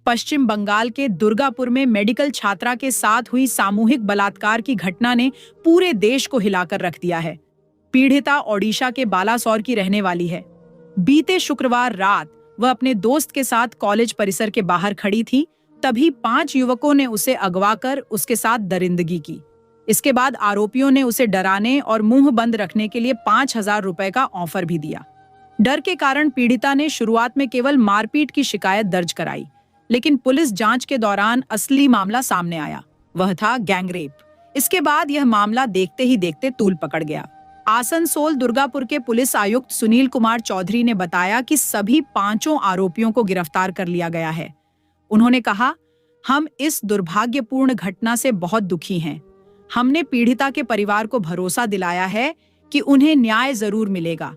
पश्चिम बंगाल के दुर्गापुर में मेडिकल छात्रा के साथ हुई सामूहिक बलात्कार की घटना ने पूरे देश को हिलाकर रख दिया है। पीड़िता ओडिशा के बालासोर की रहने वाली है। बीते शुक्रवार रात वह अपने दोस्त के साथ कॉलेज परिसर के बाहर खड़ी थी, तभी 5 युवकों ने उसे अगवा कर उसके साथ दरिंदगी की। इसके बाद आरोपियों ने उसे डराने और मुंह बंद रखने के लिए 5,000 रुपए का ऑफर भी दिया। डर के कारण पीड़िता ने शुरुआत में केवल मारपीट की शिकायत दर्ज कराई, लेकिन पुलिस जांच के दौरान असली मामला सामने आया। वह था गैंगरेप। इसके बाद यह मामला देखते ही देखते तूल पकड़ गया। आसनसोल दुर्गापुर के पुलिस आयुक्त सुनील कुमार चौधरी ने बताया कि सभी 5 आरोपियों को गिरफ्तार कर लिया गया है। उन्होंने कहा, हम इस दुर्भाग्यपूर्ण घटना से बहुत दुखी हैं। हमने पीड़िता के परिवार को भरोसा दिलाया है कि उन्हें न्याय जरूर मिलेगा।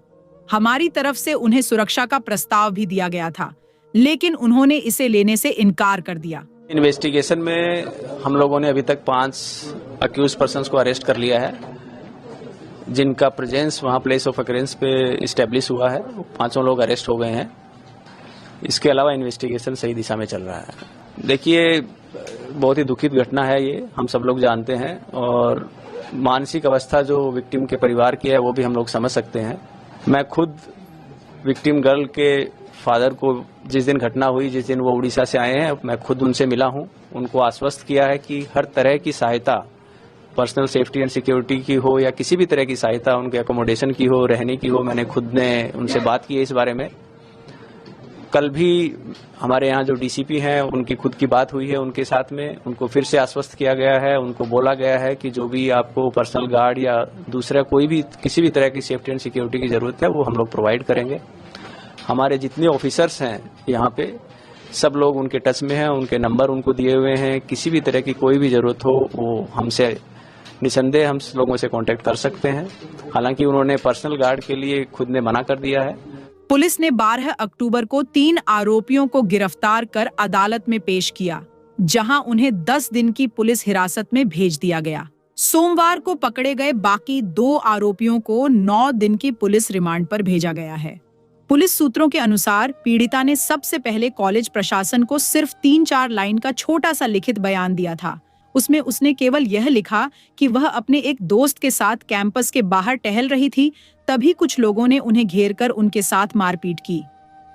हमारी तरफ से उन्हें सुरक्षा का प्रस्ताव भी दिया गया था, लेकिन उन्होंने इसे लेने से इनकार कर दिया। इन्वेस्टिगेशन में हम लोगों ने अभी तक 5 अक्यूज पर्सन्स को अरेस्ट कर लिया है, जिनका प्रेजेंस वहां प्लेस ऑफ अकरेंस पे इस्टेब्लिश हुआ है। 5 लोग अरेस्ट हो गए हैं। इसके अलावा इन्वेस्टिगेशन सही दिशा में चल रहा है। देखिए, बहुत ही दुखित घटना है ये, हम सब लोग जानते हैं, और मानसिक अवस्था जो विक्टिम के परिवार की है वो भी हम लोग समझ सकते हैं। मैं खुद विक्टिम गर्ल के फादर को जिस दिन घटना हुई, जिस दिन वो उड़ीसा से आए हैं, मैं खुद उनसे मिला हूं। उनको आश्वस्त किया है कि हर तरह की सहायता, पर्सनल सेफ्टी एंड सिक्योरिटी की हो या किसी भी तरह की सहायता, उनके अकोमोडेशन की हो, रहने की हो, मैंने खुद ने उनसे बात की है इस बारे में। कल भी हमारे यहाँ जो डीसीपी हैं उनकी खुद की बात हुई है उनके साथ में। उनको फिर से आश्वस्त किया गया है, उनको बोला गया है कि जो भी आपको पर्सनल गार्ड या दूसरा कोई भी किसी भी तरह की सेफ्टी एंड सिक्योरिटी की जरूरत है वो हम लोग प्रोवाइड करेंगे। हमारे जितने ऑफिसर्स हैं यहाँ पे सब लोग उनके टच में हैं, उनके नंबर उनको दिए हुए हैं। किसी भी तरह की कोई भी जरूरत हो वो हमसे निसंदेह हम लोगों से कांटेक्ट कर सकते हैं। हालांकि उन्होंने पर्सनल गार्ड के लिए खुद ने मना कर दिया है। पुलिस ने 12 अक्टूबर को 3 आरोपियों को गिरफ्तार कर अदालत में पेश किया, जहां उन्हें 10 दिन की पुलिस हिरासत में भेज दिया गया। सोमवार को पकड़े गए बाकी 2 आरोपियों को 9 दिन की पुलिस रिमांड पर भेजा गया है। पुलिस सूत्रों के अनुसार पीड़िता ने सबसे पहले कॉलेज प्रशासन को सिर्फ 3-4 लाइन का छोटा सा लिखित बयान दिया था। उसमें उसने केवल यह लिखा कि वह अपने एक दोस्त के साथ कैंपस के बाहर टहल रही थी, तभी कुछ लोगों ने उन्हें घेरकर उनके साथ मारपीट की।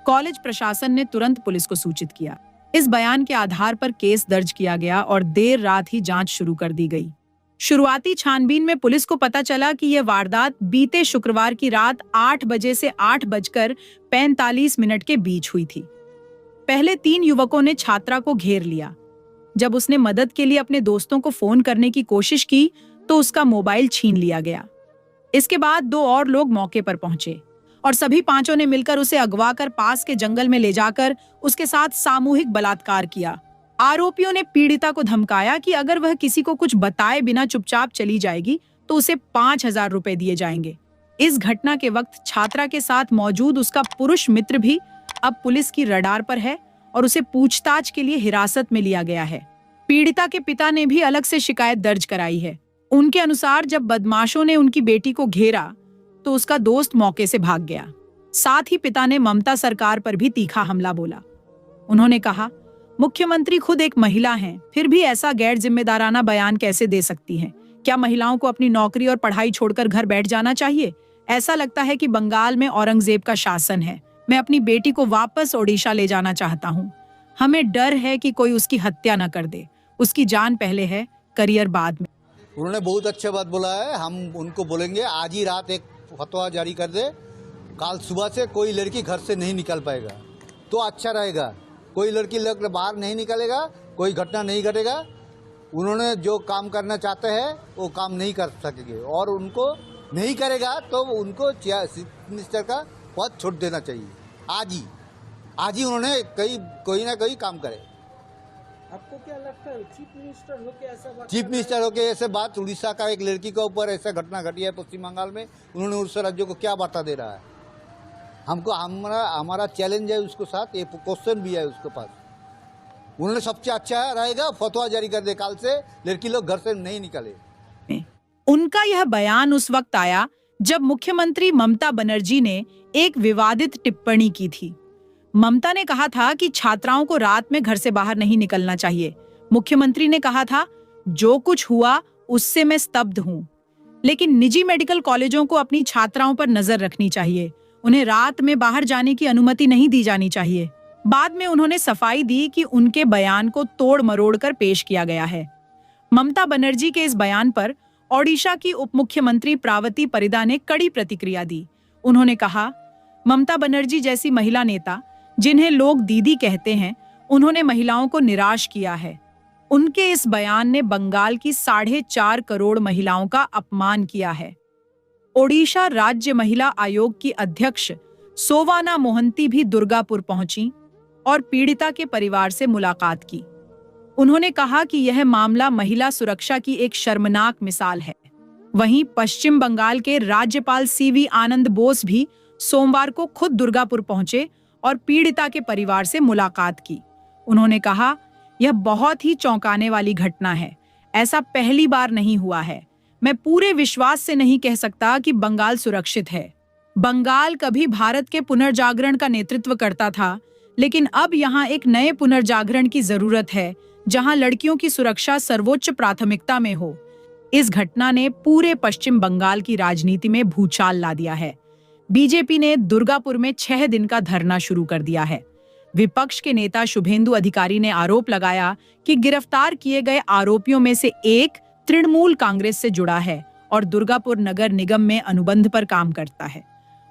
कॉलेज प्रशासन ने तुरंत पुलिस को सूचित किया। इस बयान के आधार पर केस दर्ज किया गया और देर रात ही जांच शुरू कर दी गई। शुरुआती छानबीन में पुलिस को पता चला कि यह वारदात बीते शुक्रवार की रात 8 बजे से 8:45 के बीच हुई थी। पहले 3 युवकों ने छात्रा को घेर लिया। जब उसने मदद के लिए अपने दोस्तों को फोन करने की कोशिश की तो उसका मोबाइल छीन लिया गया। इसके बाद 2 और लोग मौके पर पहुंचे और सभी 5 ने मिलकर उसे अगवा कर पास के जंगल में ले जाकर उसके साथ सामूहिक बलात्कार किया। आरोपियों ने पीड़िता को धमकाया कि अगर वह किसी को कुछ बताए बिना चुपचाप चली जाएगी तो उसे 5,000 रुपए दिए जाएंगे। इस घटना के वक्त छात्रा के साथ मौजूद उसका पुरुष मित्र भी अब पुलिस की रडार पर है और उसे पूछताछ के लिए हिरासत में लिया गया है। पीड़िता के पिता ने भी अलग से शिकायत दर्ज कराई है। उनके अनुसार जब बदमाशों ने उनकी बेटी को घेरा तो उसका दोस्त मौके से भाग गया। साथ ही पिता ने ममता सरकार पर भी तीखा हमला बोला। उन्होंने कहा, मुख्यमंत्री खुद एक महिला हैं, फिर भी ऐसा गैर जिम्मेदाराना बयान कैसे दे सकती हैं? क्या महिलाओं को अपनी नौकरी और पढ़ाई छोड़कर घर बैठ जाना चाहिए? ऐसा लगता है कि बंगाल में औरंगजेब का शासन है। मैं अपनी बेटी को वापस ओडिशा ले जाना चाहता हूँ। हमें डर है कि कोई उसकी हत्या न कर दे। उसकी जान पहले है, करियर बाद में। उन्होंने बहुत अच्छा बात बोला है। हम उनको बोलेंगे आज ही रात एक फतवा जारी कर दे, कल सुबह से कोई लड़की घर से नहीं निकल पाएगा तो अच्छा रहेगा। कोई लड़की बाहर नहीं निकलेगा, कोई घटना नहीं घटेगा। उन्होंने जो काम करना चाहते हैं वो काम नहीं कर सकेंगे और उनको नहीं करेगा तो उनको चीफ मिनिस्टर का पद छोड़ देना चाहिए। आज ही उन्होंने कोई ना कोई काम करे। आपको क्या लगता है चीफ मिनिस्टर होके ऐसे बात उड़ीसा का एक लड़की के ऊपर ऐसा घटना घटी है पश्चिम बंगाल में, उन्होंने उड़ीसा राज्यों को क्या वार्ता दे रहा है? हमको हमारा चैलेंज है उसके साथ, ये क्वेश्चन भी है उसके पास। उन्होंने सबसे अच्छा रहेगा फतवा जारी कर दे, कल से लड़की लोग घर से नहीं निकले। उनका यह बयान उस वक्त आया जब मुख्यमंत्री ममता बनर्जी ने एक विवादित टिप्पणी की थी। ममता ने कहा था कि छात्राओं को रात में घर से बाहर नहीं निकलना चाहिए। मुख्यमंत्री ने कहा था, जो कुछ हुआ उससे मैं स्तब्ध हूं, लेकिन निजी मेडिकल कॉलेजों को अपनी छात्राओं पर नजर रखनी चाहिए। उन्हें रात में बाहर जाने की अनुमति नहीं दी जानी चाहिए। बाद में उन्होंने सफाई दी कि उनके बयान को तोड़ मरोड़ कर पेश किया गया है। ममता बनर्जी के इस बयान पर ओडिशा की उप मुख्यमंत्री प्रावती परिदा ने कड़ी प्रतिक्रिया दी। उन्होंने कहा, ममता बनर्जी जैसी महिला नेता, जिन्हें लोग दीदी कहते हैं, उन्होंने महिलाओं को निराश किया है। उनके इस बयान ने बंगाल की 4.5 करोड़ महिलाओं का अपमान किया है। ओडिशा राज्य महिला आयोग की अध्यक्ष सोवाना मोहंती भी दुर्गापुर पहुंची और पीड़िता के परिवार से मुलाकात की। उन्होंने कहा कि यह मामला महिला सुरक्षा की एक शर्मनाक मिसाल है। वहीं पश्चिम बंगाल के राज्यपाल सीवी आनंद बोस भी सोमवार को खुद दुर्गापुर पहुंचे और पीड़िता के परिवार से मुलाकात की। उन्होंने कहा, यह बहुत ही चौंकाने वाली घटना है। ऐसा पहली बार नहीं हुआ है। मैं पूरे विश्वास से नहीं कह सकता कि बंगाल सुरक्षित है। बंगाल कभी भारत के पुनर्जागरण का नेतृत्व करता था, लेकिन अब यहाँ एक नए पुनर्जागरण की जरूरत है, जहां लड़कियों की सुरक्षा सर्वोच्च प्राथमिकता में हो। इस घटना ने पूरे पश्चिम बंगाल की राजनीति में भूचाल ला दिया है। बीजेपी ने दुर्गापुर में 6 दिन का धरना शुरू कर दिया है। विपक्ष के नेता शुभेंदु अधिकारी ने आरोप लगाया कि गिरफ्तार किए गए आरोपियों में से एक तृणमूल कांग्रेस से जुड़ा है और दुर्गापुर नगर निगम में अनुबंध पर काम करता है।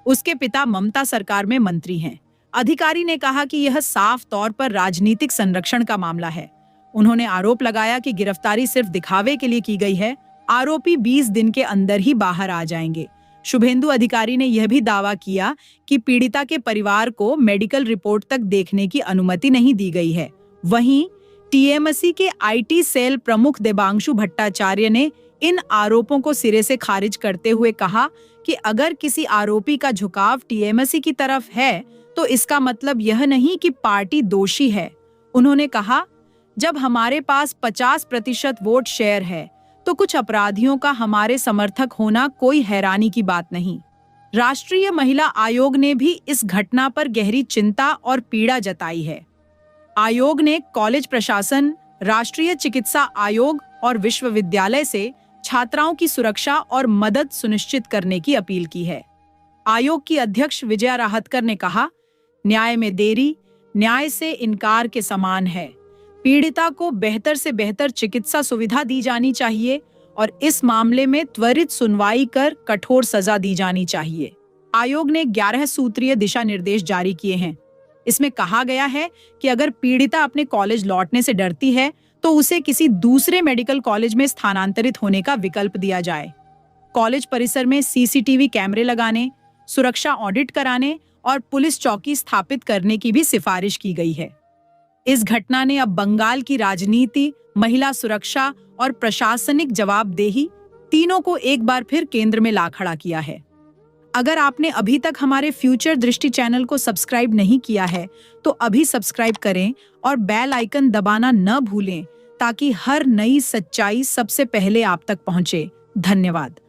उसके पिता ममता सरकार में मंत्री हैं। अधिकारी ने कहा कि यह साफ तौर पर राजनीतिक संरक्षण का मामला है। उन्होंने आरोप लगाया कि गिरफ्तारी सिर्फ दिखावे के लिए की गई है। आरोपी 20 दिन के अंदर ही बाहर आ जाएंगे। शुभेंदु अधिकारी ने यह भी दावा किया कि पीड़िता के परिवार को मेडिकल रिपोर्ट तक देखने की अनुमति नहीं दी गई है। वहीं टीएमसी के आईटी सेल प्रमुख देबांशु भट्टाचार्य ने इन आरोपों को सिरे से खारिज करते हुए कहा कि अगर किसी आरोपी का झुकाव टीएमसी की तरफ है, तो इसका मतलब यह नहीं कि पार्टी दोषी है। उन्होंने कहा, जब हमारे पास 50% वोट शेयर है, तो कुछ अपराधियों का हमारे समर्थक होना कोई हैरानी की बात नहीं। राष्ट्रीय महिला आयोग ने भी इस घटना पर गहरी चिंता और पीड़ा जताई है। आयोग ने कॉलेज प्रशासन, राष्ट्रीय चिकित्सा आयोग और विश्वविद्यालय से छात्राओं की सुरक्षा और मदद सुनिश्चित करने की अपील की है। आयोग की अध्यक्ष विजया राहतकर ने कहा, न्याय में देरी न्याय से इनकार के समान है। पीड़िता को बेहतर से बेहतर चिकित्सा सुविधा दी जानी चाहिए और इस मामले में त्वरित सुनवाई कर कठोर सजा दी जानी चाहिए। आयोग ने 11 सूत्रीय दिशा निर्देश जारी किए हैं। इसमें कहा गया है कि अगर पीड़िता अपने कॉलेज लौटने से डरती है, तो उसे किसी दूसरे मेडिकल कॉलेज में स्थानांतरित होने का विकल्प दिया जाए। कॉलेज परिसर में सीसीटीवी कैमरे लगाने, सुरक्षा ऑडिट कराने और पुलिस चौकी स्थापित करने की भी सिफारिश की गई है। इस घटना ने अब बंगाल की राजनीति, महिला सुरक्षा और प्रशासनिक जवाबदेही तीनों को एक बार फिर केंद्र में ला खड़ा किया है। अगर आपने अभी तक हमारे फ्यूचर दृष्टि चैनल को सब्सक्राइब नहीं किया है, तो अभी सब्सक्राइब करें और बेल आइकन दबाना न भूलें, ताकि हर नई सच्चाई सबसे पहले आप तक पहुंचे। धन्यवाद।